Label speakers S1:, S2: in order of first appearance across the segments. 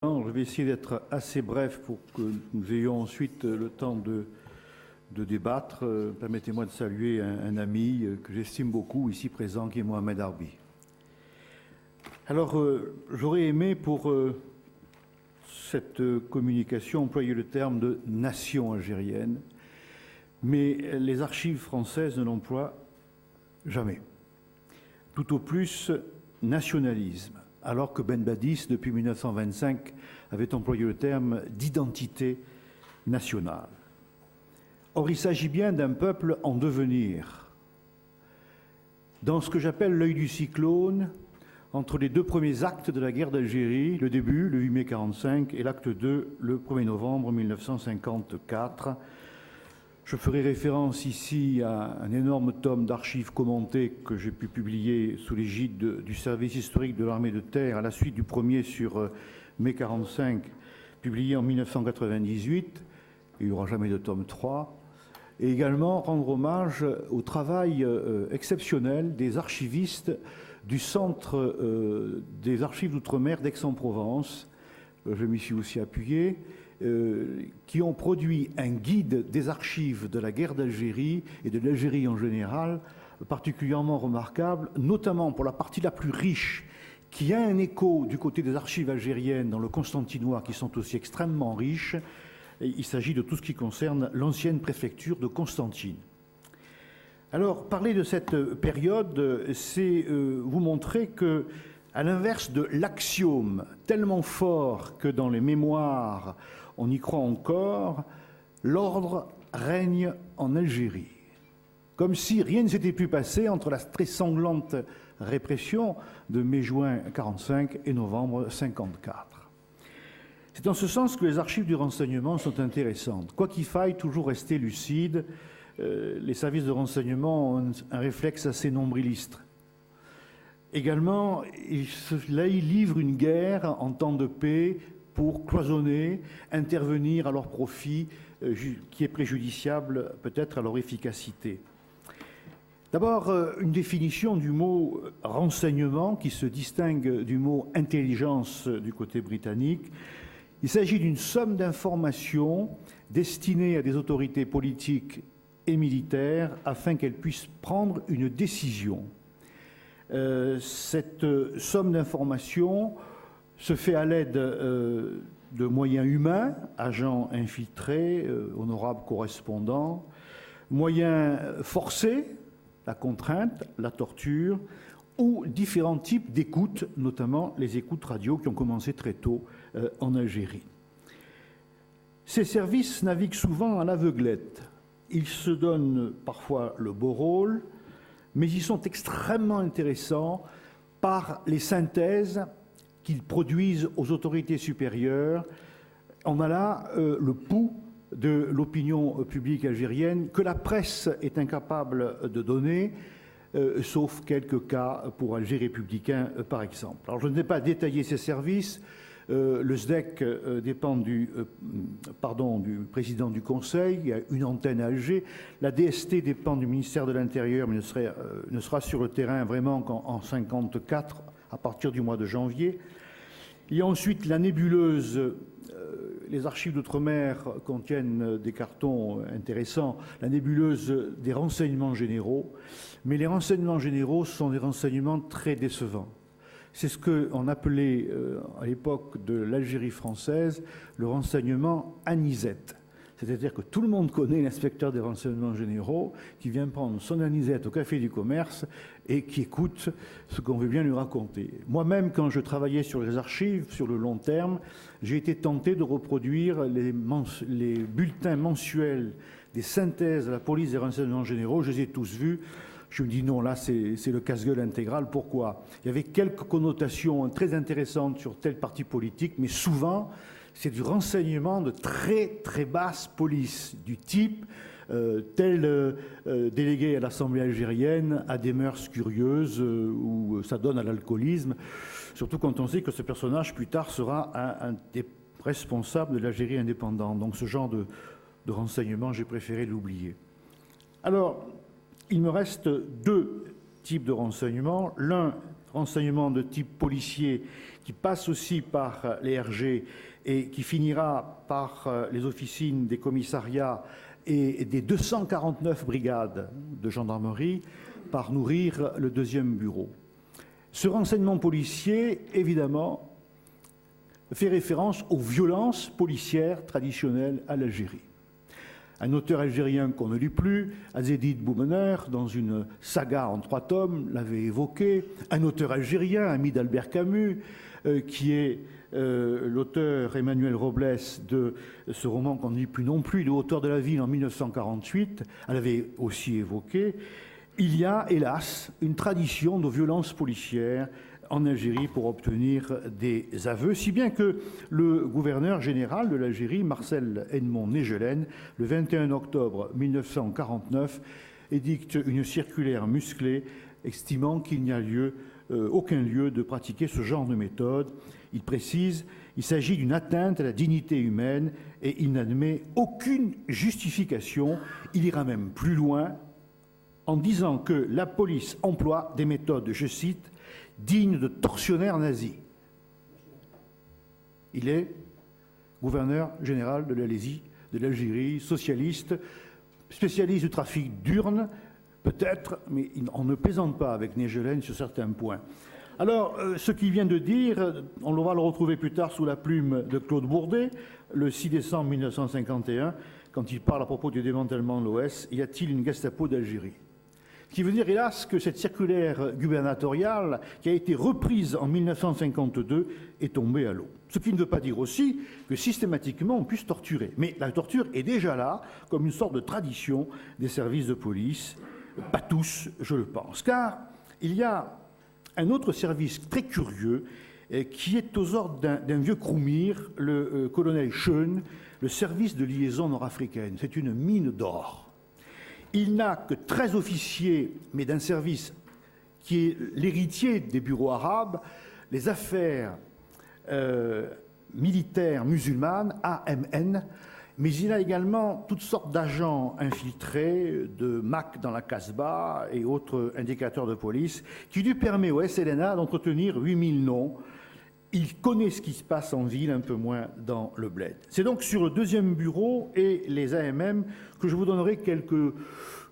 S1: Je vais essayer d'être assez bref pour que nous ayons ensuite le temps de débattre. Permettez-moi de saluer un ami que j'estime beaucoup ici présent, qui est Mohamed Arbi. Alors, j'aurais aimé pour cette communication employer le terme de nation algérienne, mais les archives françaises ne l'emploient jamais. Tout au plus nationalisme, alors que Ben Badis, depuis 1925, avait employé le terme d'identité nationale. Or, il s'agit bien d'un peuple en devenir. Dans ce que j'appelle l'œil du cyclone, entre les deux premiers actes de la guerre d'Algérie, le début, le 8 mai 1945, et l'acte 2, le 1er novembre 1954, je ferai référence ici à un énorme tome d'archives commentées que j'ai pu publier sous l'égide du service historique de l'armée de terre à la suite du premier sur mai 1945, publié en 1998. Il n'y aura jamais de tome 3. Et également rendre hommage au travail exceptionnel des archivistes du Centre des archives d'outre-mer d'Aix-en-Provence. Je m'y suis aussi appuyé. Qui ont produit un guide des archives de la guerre d'Algérie et de l'Algérie en général, particulièrement remarquable, notamment pour la partie la plus riche, qui a un écho du côté des archives algériennes dans le Constantinois, qui sont aussi extrêmement riches. Il s'agit de tout ce qui concerne l'ancienne préfecture de Constantine. Alors, parler de cette période, c'est vous montrer que, à l'inverse de l'axiome tellement fort que dans les mémoires, on y croit encore, l'ordre règne en Algérie. Comme si rien ne s'était pu passer entre la très sanglante répression de mai-juin 1945 et novembre 1954. C'est en ce sens que les archives du renseignement sont intéressantes. Quoi qu'il faille toujours rester lucide, les services de renseignement ont un réflexe assez nombriliste. Également, ils livrent une guerre en temps de paix pour cloisonner, intervenir à leur profit, qui est préjudiciable peut-être à leur efficacité. D'abord, une définition du mot renseignement qui se distingue du mot intelligence du côté britannique. Il s'agit d'une somme d'informations destinées à des autorités politiques et militaires afin qu'elles puissent prendre une décision. Cette somme d'informations se fait à l'aide de moyens humains, agents infiltrés, honorables correspondants, moyens forcés, la contrainte, la torture, ou différents types d'écoutes, notamment les écoutes radio qui ont commencé très tôt en Algérie. Ces services naviguent souvent à l'aveuglette. Ils se donnent parfois le beau rôle, mais ils sont extrêmement intéressants par les synthèses qu'ils produisent aux autorités supérieures. On a là le pouls de l'opinion publique algérienne que la presse est incapable de donner, sauf quelques cas pour Alger républicain, par exemple. Alors je ne vais pas détailler ces services. Le SDEC dépend du président du Conseil, il y a une antenne à Alger. La DST dépend du ministère de l'Intérieur, mais ne sera sur le terrain vraiment qu'en 1954, à partir du mois de janvier. Il y a ensuite la nébuleuse. Les archives d'outre-mer contiennent des cartons intéressants, la nébuleuse des renseignements généraux. Mais les renseignements généraux sont des renseignements très décevants. C'est ce qu'on appelait à l'époque de l'Algérie française le renseignement anisette. C'est-à-dire que tout le monde connaît l'inspecteur des renseignements généraux qui vient prendre son anisette au café du commerce et qui écoute ce qu'on veut bien lui raconter. Moi-même, quand je travaillais sur les archives, sur le long terme, j'ai été tenté de reproduire les bulletins mensuels des synthèses de la police des renseignements généraux. Je les ai tous vus. Je me dis non, là c'est le casse-gueule intégral. Pourquoi? Il y avait quelques connotations très intéressantes sur telle partie politique, mais souvent c'est du renseignement de très très basse police, du type tel délégué à l'Assemblée algérienne a des mœurs curieuses ou ça donne à l'alcoolisme, surtout quand on sait que ce personnage plus tard sera un des responsables de l'Algérie indépendante. Donc ce genre de renseignement, j'ai préféré l'oublier. Alors, il me reste deux types de renseignements. L'un, renseignement de type policier, qui passe aussi par les RG et qui finira par les officines des commissariats et des 249 brigades de gendarmerie, par nourrir le deuxième bureau. Ce renseignement policier, évidemment, fait référence aux violences policières traditionnelles à l'Algérie. Un auteur algérien qu'on ne lit plus, Azzedine Boumener, dans une saga en 3 tomes, l'avait évoqué. Un auteur algérien, ami d'Albert Camus, qui est l'auteur Emmanuel Robles de ce roman qu'on ne lit plus non plus, Le Hauteur de la ville en 1948, elle avait aussi évoqué. Il y a, hélas, une tradition de violences policières en Algérie pour obtenir des aveux, si bien que le gouverneur général de l'Algérie, Marcel Edmond Négelen, le 21 octobre 1949, édicte une circulaire musclée estimant qu'il n'y a aucun lieu de pratiquer ce genre de méthode. Il précise qu'il s'agit d'une atteinte à la dignité humaine et il n'admet aucune justification. Il ira même plus loin en disant que la police emploie des méthodes, je cite, dignes de tortionnaires nazis. Il est gouverneur général de l'Algérie, socialiste, spécialiste du trafic d'urnes, peut-être, mais on ne plaisante pas avec Négelen sur certains points. Alors, ce qu'il vient de dire, on va le retrouver plus tard sous la plume de Claude Bourdet, le 6 décembre 1951, quand il parle à propos du démantèlement de l'OS, y a-t-il une Gestapo d'Algérie ? Ce qui veut dire, hélas, que cette circulaire gubernatoriale, qui a été reprise en 1952, est tombée à l'eau. Ce qui ne veut pas dire aussi que systématiquement on puisse torturer. Mais la torture est déjà là, comme une sorte de tradition des services de police. Pas tous, je le pense. Car il y a un autre service très curieux qui est aux ordres d'un vieux Kroumir, le colonel Schoen, le service de liaison nord-africaine. C'est une mine d'or. Il n'a que 13 officiers, mais d'un service qui est l'héritier des bureaux arabes, les affaires militaires musulmanes, AMN, mais il a également toutes sortes d'agents infiltrés, de MAC dans la Casbah et autres indicateurs de police, qui lui permet au SLNA d'entretenir 8000 noms. Il connaît ce qui se passe en ville, un peu moins dans le bled. C'est donc sur le deuxième bureau et les AMM que je vous donnerai quelques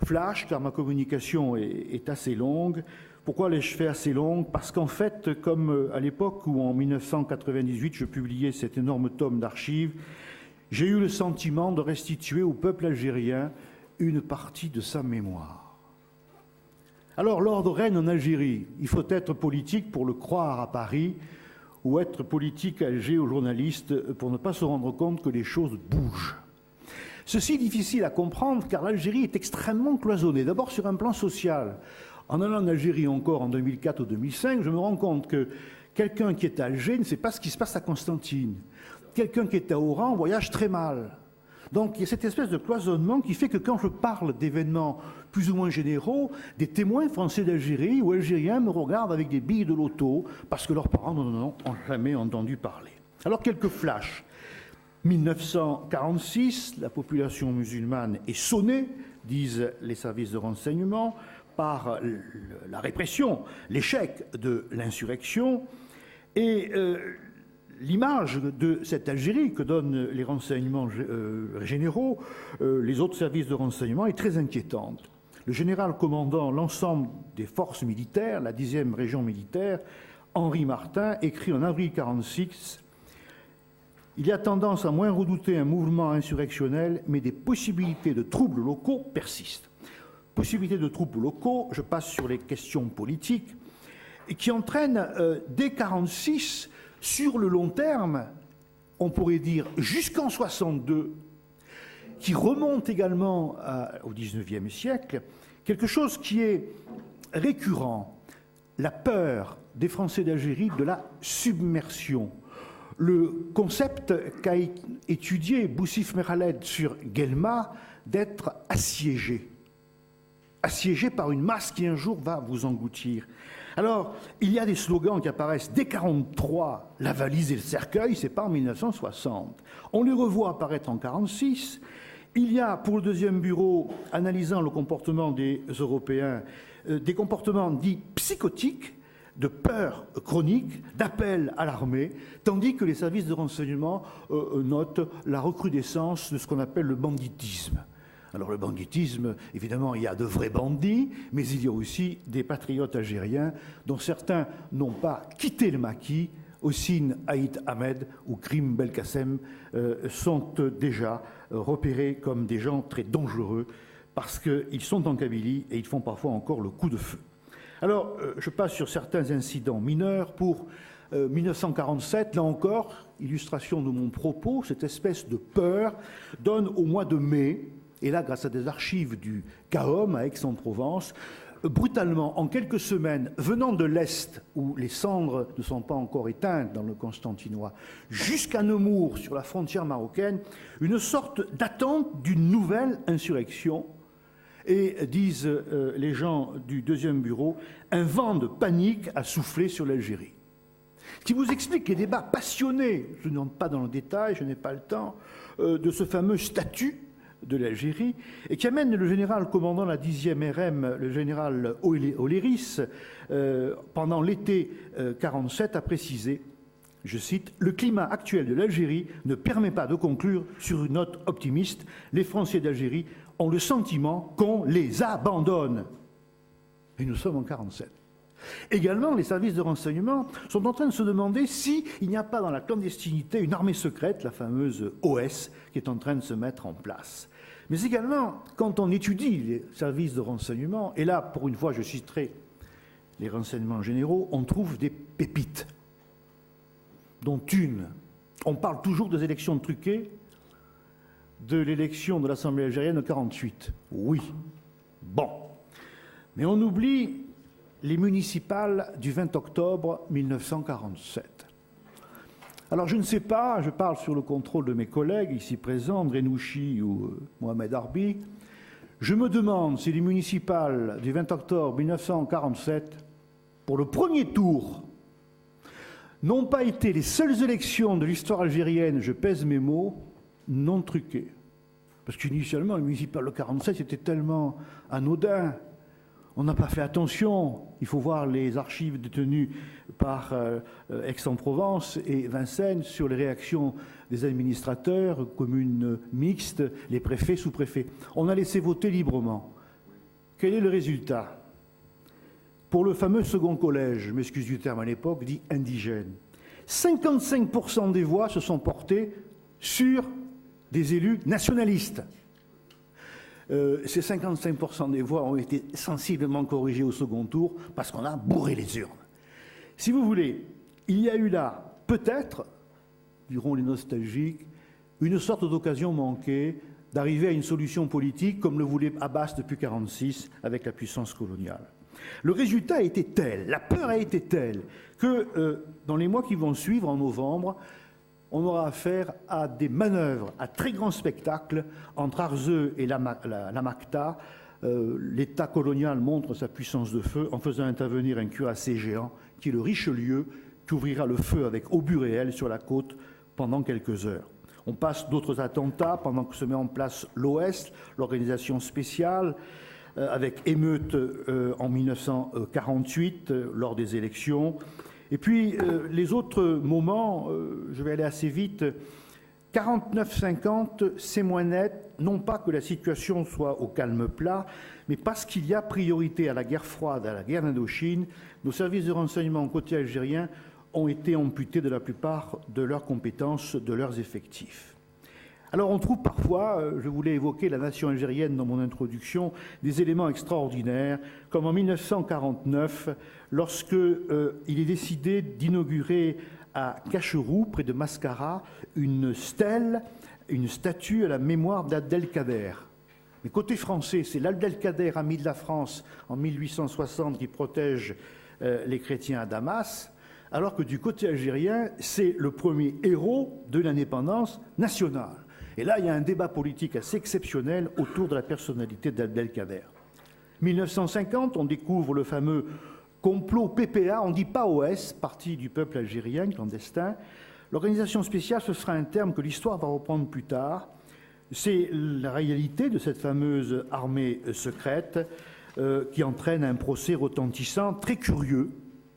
S1: flashs, car ma communication est assez longue. Pourquoi l'ai-je fait assez longue ? Parce qu'en fait, comme à l'époque où en 1998 je publiais cet énorme tome d'archives, j'ai eu le sentiment de restituer au peuple algérien une partie de sa mémoire. Alors, l'ordre règne en Algérie. Il faut être politique pour le croire à Paris, ou être politique à Alger aux journalistes pour ne pas se rendre compte que les choses bougent. Ceci est difficile à comprendre car l'Algérie est extrêmement cloisonnée. D'abord sur un plan social. En allant en Algérie encore en 2004 ou 2005, je me rends compte que quelqu'un qui est à Alger ne sait pas ce qui se passe à Constantine. Quelqu'un qui est à Oran voyage très mal. Donc il y a cette espèce de cloisonnement qui fait que quand je parle d'événements plus ou moins généraux, des témoins français d'Algérie ou algériens me regardent avec des billes de loto parce que leurs parents n'en ont jamais entendu parler. Alors quelques flashs. 1946, la population musulmane est sonnée, disent les services de renseignement, par la répression, l'échec de l'insurrection et l'image de cette Algérie que donnent les renseignements généraux, les autres services de renseignement, est très inquiétante. Le général commandant l'ensemble des forces militaires, la 10e région militaire, Henri Martin, écrit en avril 1946 « Il y a tendance à moins redouter un mouvement insurrectionnel, mais des possibilités de troubles locaux persistent. » Possibilités de troubles locaux, je passe sur les questions politiques, qui entraînent dès 1946, sur le long terme, on pourrait dire jusqu'en 1962, qui remonte également au XIXe siècle, quelque chose qui est récurrent, la peur des Français d'Algérie de la submersion. Le concept qu'a étudié Boussif Merhaled sur Guelma d'être assiégé par une masse qui un jour va vous engloutir. Alors, il y a des slogans qui apparaissent dès 1943, la valise et le cercueil, c'est pas en 1960. On les revoit apparaître en 1946. Il y a, pour le deuxième bureau, analysant le comportement des Européens, des comportements dits psychotiques, de peur chronique, d'appel à l'armée, tandis que les services de renseignement notent la recrudescence de ce qu'on appelle le banditisme. Alors le banditisme, évidemment, il y a de vrais bandits, mais il y a aussi des patriotes algériens dont certains n'ont pas quitté le maquis. Hossein Aït Ahmed ou Krim Belkacem sont déjà repérés comme des gens très dangereux parce qu'ils sont en Kabylie et ils font parfois encore le coup de feu. Alors, je passe sur certains incidents mineurs. Pour 1947, là encore, illustration de mon propos, cette espèce de peur donne au mois de mai, et là, grâce à des archives du CAOM à Aix-en-Provence, brutalement, en quelques semaines, venant de l'Est, où les cendres ne sont pas encore éteintes dans le Constantinois, jusqu'à Nemours, sur la frontière marocaine, une sorte d'attente d'une nouvelle insurrection. Et, disent les gens du deuxième bureau, un vent de panique a soufflé sur l'Algérie. Ce qui vous explique les débats passionnés, je n'entre pas dans le détail, je n'ai pas le temps, de ce fameux statut de l'Algérie, et qui amène le général commandant la 10e RM, le général Oléris, pendant l'été 47, à préciser, je cite, « Le climat actuel de l'Algérie ne permet pas de conclure sur une note optimiste. Les Français d'Algérie ont le sentiment qu'on les abandonne. » Et nous sommes en 47. Également, les services de renseignement sont en train de se demander s'il n'y a pas dans la clandestinité une armée secrète, la fameuse OS, qui est en train de se mettre en place. Mais également, quand on étudie les services de renseignement, et là, pour une fois, je citerai les renseignements généraux, on trouve des pépites, dont une. On parle toujours des élections truquées, de l'élection de l'Assemblée algérienne de 1948. Oui. Bon. Mais on oublie les municipales du 20 octobre 1947. Alors je ne sais pas, je parle sur le contrôle de mes collègues ici présents, Drenouchi ou Mohamed Arbi, je me demande si les municipales du 20 octobre 1947, pour le premier tour, n'ont pas été les seules élections de l'histoire algérienne, je pèse mes mots, non truquées. Parce qu'initialement, les municipales de 1947, c'était tellement anodin. On n'a pas fait attention. Il faut voir les archives détenues par Aix-en-Provence et Vincennes sur les réactions des administrateurs, communes mixtes, les préfets, sous-préfets. On a laissé voter librement. Quel est le résultat? Pour le fameux second collège, je m'excuse du terme à l'époque, dit indigène, 55% des voix se sont portées sur des élus nationalistes. Ces 55% des voix ont été sensiblement corrigées au second tour parce qu'on a bourré les urnes. Si vous voulez, il y a eu là, peut-être, diront les nostalgiques, une sorte d'occasion manquée d'arriver à une solution politique comme le voulait Abbas depuis 1946 avec la puissance coloniale. Le résultat a été tel, la peur a été telle que dans les mois qui vont suivre, en novembre, on aura affaire à des manœuvres à très grand spectacle entre Arzeu et la Macta. L'État colonial montre sa puissance de feu en faisant intervenir un cuirassé géant qui est le Richelieu, qui ouvrira le feu avec obus réels sur la côte pendant quelques heures. On passe d'autres attentats pendant que se met en place l'OS, l'organisation spéciale, avec émeute en 1948 lors des élections. Et puis, les autres moments, je vais aller assez vite, 49-50, c'est moins net, non pas que la situation soit au calme plat, mais parce qu'il y a priorité à la guerre froide, à la guerre d'Indochine, nos services de renseignement côté algérien ont été amputés de la plupart de leurs compétences, de leurs effectifs. Alors on trouve parfois, je voulais évoquer la nation algérienne dans mon introduction, des éléments extraordinaires, comme en 1949, lorsque il est décidé d'inaugurer à Cacheroux, près de Mascara, une statue à la mémoire d'Abdelkader. Mais côté français, c'est l'Abdelkader, ami de la France, en 1860, qui protège les chrétiens à Damas, alors que du côté algérien, c'est le premier héros de l'indépendance nationale. Et là, il y a un débat politique assez exceptionnel autour de la personnalité d'Abdelkader. 1950, on découvre le fameux complot PPA, on ne dit pas OS, parti du peuple algérien clandestin. L'organisation spéciale, ce sera un terme que l'histoire va reprendre plus tard. C'est la réalité de cette fameuse armée secrète qui entraîne un procès retentissant, très curieux,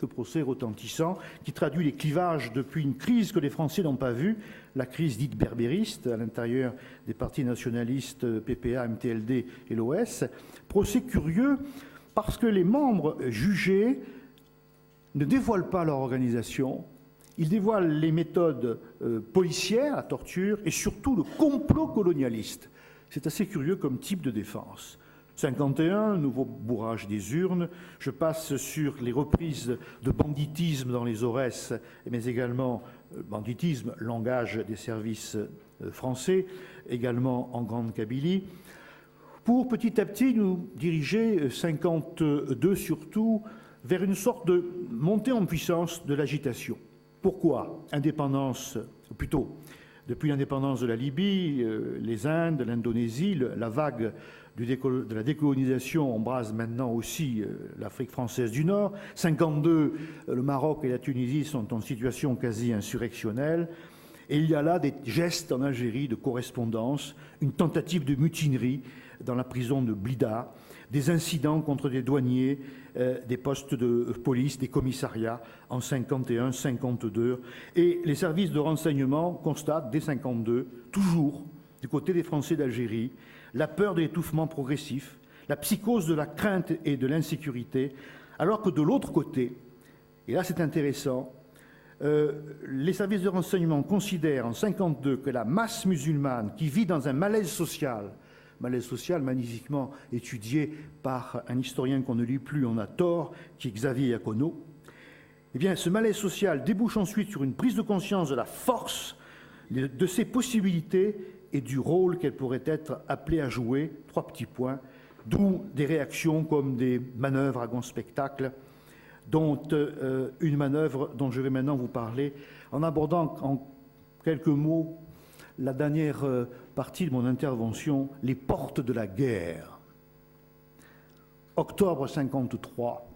S1: de procès retentissant, qui traduit les clivages depuis une crise que les Français n'ont pas vue, la crise dite berbériste à l'intérieur des partis nationalistes PPA, MTLD et l'OS. Procès curieux parce que les membres jugés ne dévoilent pas leur organisation, ils dévoilent les méthodes policières, la torture, et surtout le complot colonialiste. C'est assez curieux comme type de défense. 51, nouveau bourrage des urnes. Je passe sur les reprises de banditisme dans les Aurès, mais également banditisme, langage des services français, également en Grande Kabylie, pour petit à petit nous diriger, 52 surtout, vers une sorte de montée en puissance de l'agitation. Pourquoi? Indépendance, ou plutôt, depuis l'indépendance de la Libye, les Indes, l'Indonésie, la vague de la décolonisation embrase maintenant aussi l'Afrique française du Nord. 52, le Maroc et la Tunisie sont en situation quasi insurrectionnelle. Et il y a là des gestes en Algérie de correspondance, une tentative de mutinerie dans la prison de Blida, des incidents contre des douaniers, des postes de police, des commissariats en 51, 52. Et les services de renseignement constatent dès 52, toujours du côté des Français d'Algérie, la peur de l'étouffement progressif, la psychose de la crainte et de l'insécurité, alors que de l'autre côté, et là c'est intéressant, les services de renseignement considèrent en 52 que la masse musulmane qui vit dans un malaise social magnifiquement étudié par un historien qu'on ne lit plus, on a tort, qui est Xavier Iacono, eh bien ce malaise social débouche ensuite sur une prise de conscience de la force, de ses possibilités et du rôle qu'elle pourrait être appelée à jouer, 3 petits points, d'où des réactions comme des manœuvres à grand spectacle, dont une manœuvre dont je vais maintenant vous parler, en abordant en quelques mots la dernière partie de mon intervention, les portes de la guerre. Octobre 53,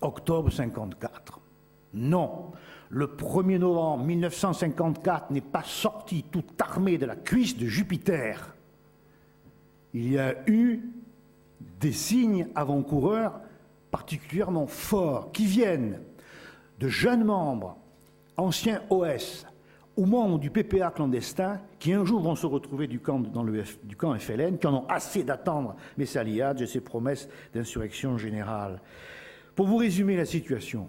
S1: octobre 54. Non, le 1er novembre 1954 n'est pas sorti tout armé de la cuisse de Jupiter. Il y a eu des signes avant-coureurs particulièrement forts qui viennent de jeunes membres, anciens OS, ou membres du PPA clandestin, qui un jour vont se retrouver du camp FLN, qui en ont assez d'attendre Messaliades et ses promesses d'insurrection générale. Pour vous résumer la situation,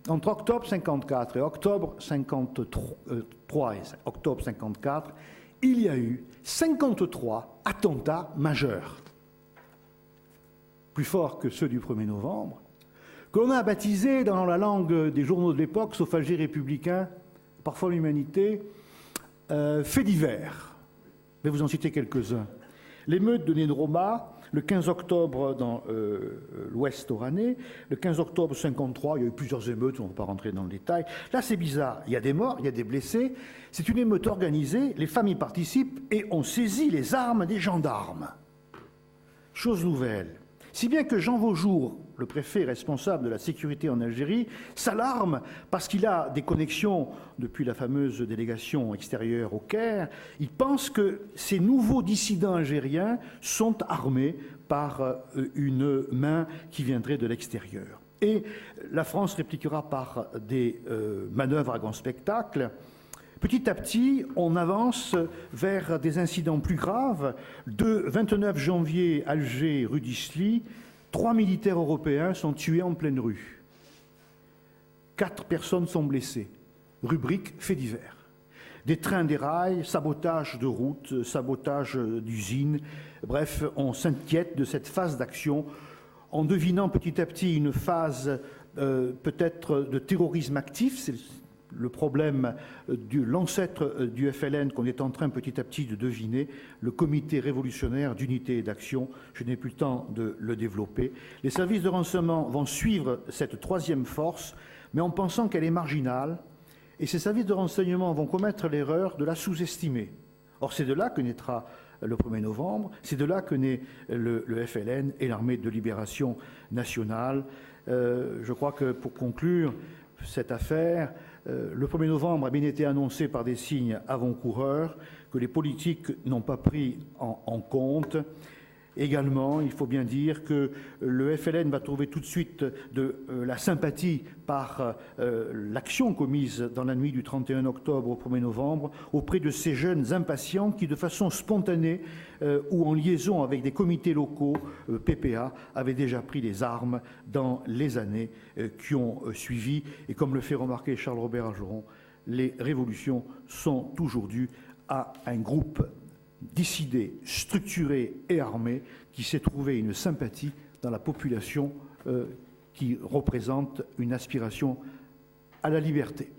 S1: entre octobre 54 et octobre 53 et octobre 54, il y a eu 53 attentats majeurs, plus forts que ceux du 1er novembre, qu'on a baptisés dans la langue des journaux de l'époque, sauf Alger républicain, parfois l'humanité, faits divers. Je vais vous en citer quelques-uns. L'émeute de Nedroma, le 15 octobre dans l'ouest oranais, le 15 octobre 53, il y a eu plusieurs émeutes, on ne va pas rentrer dans le détail. Là, c'est bizarre, il y a des morts, il y a des blessés, c'est une émeute organisée, les familles participent et on saisit les armes des gendarmes. Chose nouvelle. Si bien que Jean Vaujour, le préfet responsable de la sécurité en Algérie, s'alarme parce qu'il a des connexions depuis la fameuse délégation extérieure au Caire. Il pense que ces nouveaux dissidents algériens sont armés par une main qui viendrait de l'extérieur. Et la France répliquera par des manœuvres à grand spectacle. Petit à petit, on avance vers des incidents plus graves. Le 29 janvier, Alger, rue d'Isly, 3 militaires européens sont tués en pleine rue. 4 personnes sont blessées. Rubrique faits divers. Des trains déraillent, sabotage de routes, sabotage d'usines. Bref, on s'inquiète de cette phase d'action en devinant petit à petit une phase peut-être de terrorisme actif. C'est le problème de l'ancêtre du FLN qu'on est en train petit à petit de deviner, le comité révolutionnaire d'unité et d'action. Je n'ai plus le temps de le développer. Les services de renseignement vont suivre cette troisième force, mais en pensant qu'elle est marginale, et ces services de renseignement vont commettre l'erreur de la sous-estimer. Or, c'est de là que naîtra le 1er novembre, c'est de là que naît le FLN et l'armée de libération nationale. Je crois que pour conclure cette affaire, le 1er novembre a bien été annoncé par des signes avant-coureurs que les politiques n'ont pas pris en compte. Également, il faut bien dire que le FLN va trouver tout de suite de la sympathie par l'action commise dans la nuit du 31 octobre au 1er novembre auprès de ces jeunes impatients qui, de façon spontanée ou en liaison avec des comités locaux, PPA, avaient déjà pris les armes dans les années qui ont suivi. Et comme le fait remarquer Charles-Robert Ageron, les révolutions sont toujours dues à un groupe décidé, structuré et armé, qui s'est trouvé une sympathie dans la population qui représente une aspiration à la liberté.